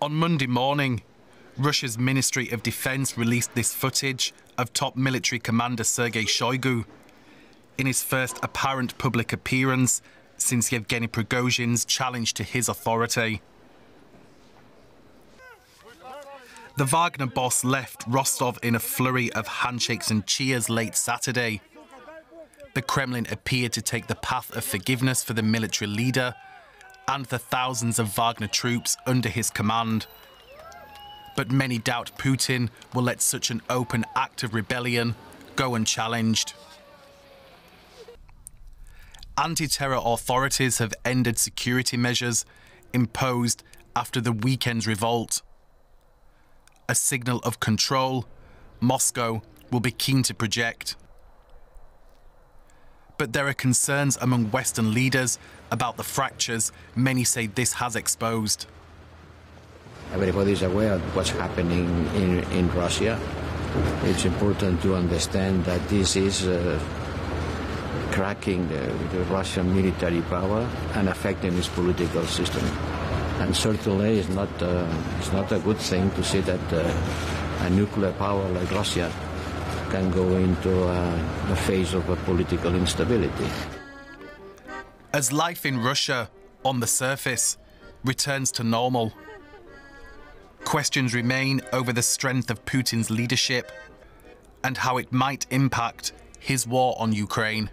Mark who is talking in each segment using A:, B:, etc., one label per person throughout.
A: On Monday morning, Russia's Ministry of Defense released this footage of top military commander Sergei Shoigu in his first apparent public appearance since Yevgeny Prigozhin's challenge to his authority. The Wagner boss left Rostov in a flurry of handshakes and cheers late Saturday. The Kremlin appeared to take the path of forgiveness for the military leader and the thousands of Wagner troops under his command. But many doubt Putin will let such an open act of rebellion go unchallenged. Anti-terror authorities have ended security measures imposed after the weekend's revolt. A signal of control Moscow will be keen to project. But there are concerns among Western leaders about the fractures many say this has exposed.
B: Everybody is aware of what's happening in Russia. It's important to understand that this is cracking the Russian military power and affecting its political system. And certainly it's not a good thing to see that a nuclear power like Russia can go into a phase of a political instability.
A: As life in Russia, on the surface, returns to normal, questions remain over the strength of Putin's leadership and how it might impact his war on Ukraine.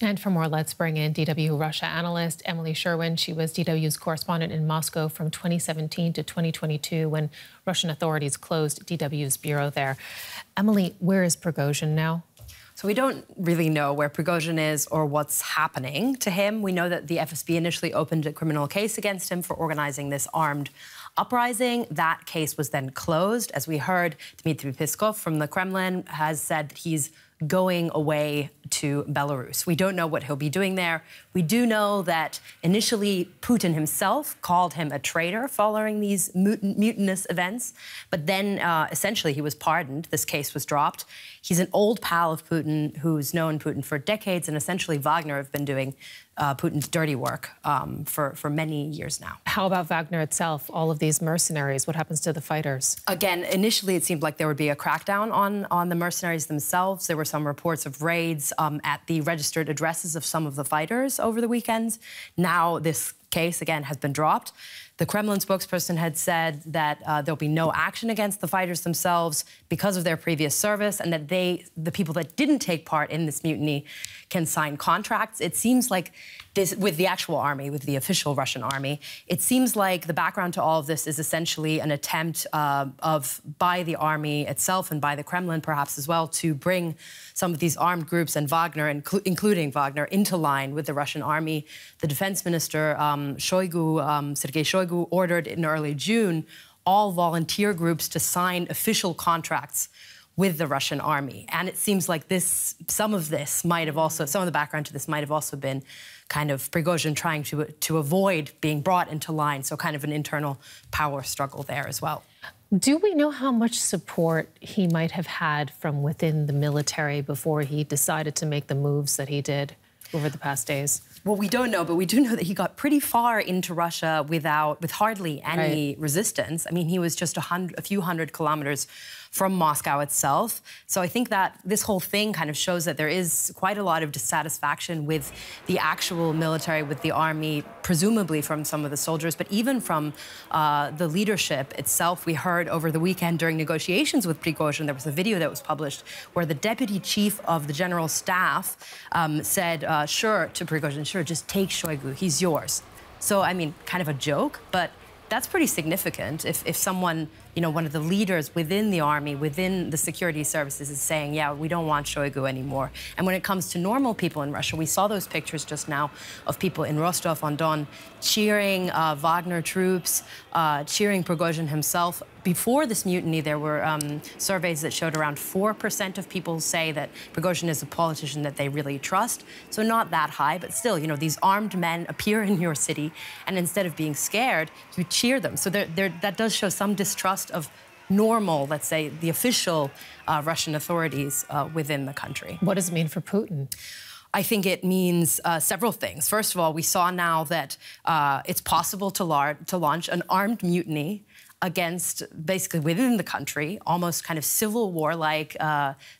C: And for more, let's bring in DW Russia analyst Emily Sherwin. She was DW's correspondent in Moscow from 2017 to 2022 when Russian authorities closed DW's bureau there. Emily, where is Prigozhin now?
D: So we don't really know where Prigozhin is or what's happening to him. We know that the FSB initially opened a criminal case against him for organizing this armed uprising. That case was then closed. As we heard, Dmitry Peskov from the Kremlin has said that he's going away to Belarus. We don't know what he'll be doing there. We do know that initially Putin himself called him a traitor following these mutinous events, but then essentially he was pardoned. This case was dropped. He's an old pal of Putin who's known Putin for decades, and essentially Wagner have been doing Putin's dirty work for many years now.
C: How about Wagner itself, all of these mercenaries? What happens to the fighters?
D: Again, initially it seemed like there would be a crackdown on the mercenaries themselves. There were some reports of raids at the registered addresses of some of the fighters over the weekends. Now this case, again, has been dropped. The Kremlin spokesperson had said that there'll be no action against the fighters themselves because of their previous service, and that the people that didn't take part in this mutiny can sign contracts. It seems like this, with the actual army, with the official Russian army, it seems like the background to all of this is essentially an attempt by the army itself and by the Kremlin perhaps as well to bring some of these armed groups and Wagner, including Wagner, into line with the Russian army. The defense minister, Sergei Shoigu, ordered in early June all volunteer groups to sign official contracts with the Russian army. And it seems like some of the background to this might have also been kind of Prigozhin trying to avoid being brought into line, so kind of an internal power struggle there as well.
C: Do we know how much support he might have had from within the military before he decided to make the moves that he did over the past days?
D: Well, we don't know, but we do know that he got pretty far into Russia with hardly any resistance. I mean, he was just a few hundred kilometers from Moscow itself. So I think that this whole thing kind of shows that there is quite a lot of dissatisfaction with the actual military, with the army, presumably from some of the soldiers, but even from the leadership itself. We heard over the weekend during negotiations with Prigozhin, there was a video that was published where the deputy chief of the general staff said, sure, to Prigozhin, sure, just take Shoigu, he's yours. So, I mean, kind of a joke, but that's pretty significant if someone, you know, one of the leaders within the army, within the security services is saying, yeah, we don't want Shoigu anymore. And when it comes to normal people in Russia, we saw those pictures just now of people in Rostov-on-Don cheering Wagner troops, cheering Prigozhin himself. Before this mutiny, there were surveys that showed around 4% of people say that Prigozhin is a politician that they really trust. So not that high, but still, you know, these armed men appear in your city, and instead of being scared, you cheer them. So that does show some distrust of normal, let's say, the official Russian authorities within the country.
C: What does it mean for Putin?
D: I think it means several things. First of all, we saw now that it's possible to launch an armed mutiny against, basically within the country, almost kind of civil war-like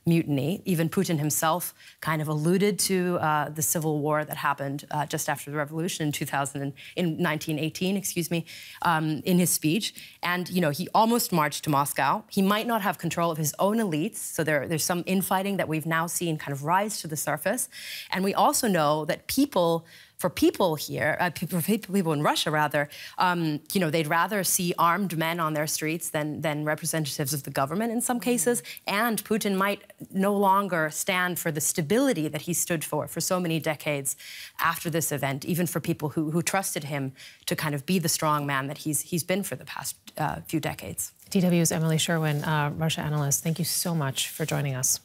D: mutiny. Even Putin himself kind of alluded to the civil war that happened just after the revolution in 1918, excuse me, in his speech. And, you know, he almost marched to Moscow. He might not have control of his own elites, so there's some infighting that we've now seen kind of rise to the surface. And we also know that people here, people in Russia rather, you know, they'd rather see armed men on their streets than representatives of the government in some cases. And Putin might no longer stand for the stability that he stood for so many decades after this event, even for people who trusted him to kind of be the strong man that he's been for the past few decades.
C: DW's Emily Sherwin, Russia analyst, thank you so much for joining us.